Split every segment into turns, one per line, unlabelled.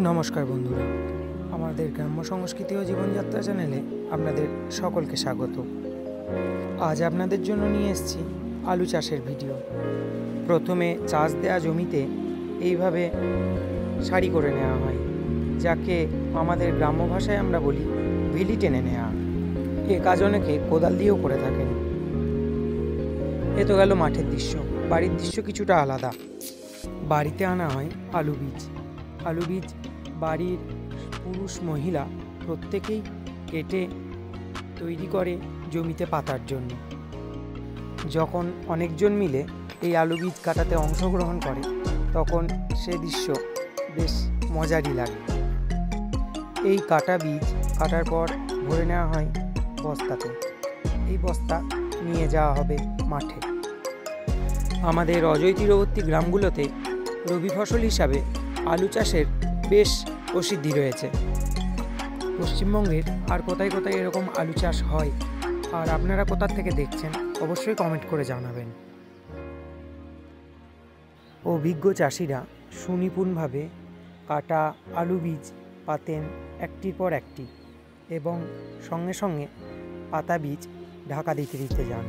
নমস্কার বন্ধুরা, আমাদের গ্রাম্য সংস্কৃতি ও জীবনযাত্রা চ্যানেলে আপনাদের সকলকে স্বাগত। আজ আপনাদের জন্য নিয়ে এসেছি আলু চাষের ভিডিও। প্রথমে চাষ দেওয়া জমিতে এইভাবে সারি করে নেওয়া হয়, যাকে আমাদের গ্রাম্য ভাষায় আমরা বলি ভিলি টেনে নেওয়া। এ কাজ অনেকে কোদাল দিয়েও করে থাকেন। এ তো গেল মাঠের দৃশ্য। বাড়ির দৃশ্য কিছুটা আলাদা। বাড়িতে আনা হয় আলু বীজ বাড়ির পুরুষ মহিলা প্রত্যেকেই কেটে তৈরি করে জমিতে পাতার জন্য। যখন অনেকজন মিলে এই আলু বীজ কাটাতে অংশগ্রহণ করে তখন সে দৃশ্য বেশ মজারই লাগে। এই কাটা বীজ কাটার পর ভরে নেওয়া হয় বস্তাতে। এই বস্তা নিয়ে যাওয়া হবে মাঠে। আমাদের অজয় তীরবর্তী গ্রামগুলোতে রবি ফসল হিসাবে আলু চাষের বেশ প্রসিদ্ধি রয়েছে। পশ্চিমবঙ্গের আর কোথায় কোথায় এরকম আলু চাষ হয় আর আপনারা কোথা থেকে দেখছেন অবশ্যই কমেন্ট করে জানাবেন। অভিজ্ঞ চাষিরা সুনিপুণভাবে কাটা আলু বীজ পাতেন একটির পর একটি, এবং সঙ্গে সঙ্গে পাতা বীজ ঢাকা দিতে যান।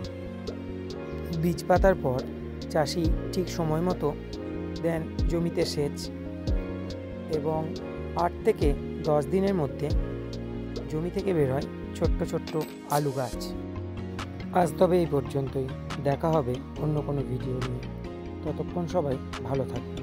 বীজ পাতার পর চাষি ঠিক সময় মতো দেন জমিতে সেচ, এবং 8 থেকে 10 দিনের মধ্যে জমি থেকে বের হয় ছোট্ট ছোট্ট আলু গাছ। আজ তবে এই পর্যন্তই। দেখা হবে অন্য কোনো ভিডিও নিয়ে। ততক্ষণ সবাই ভালো থাকবে।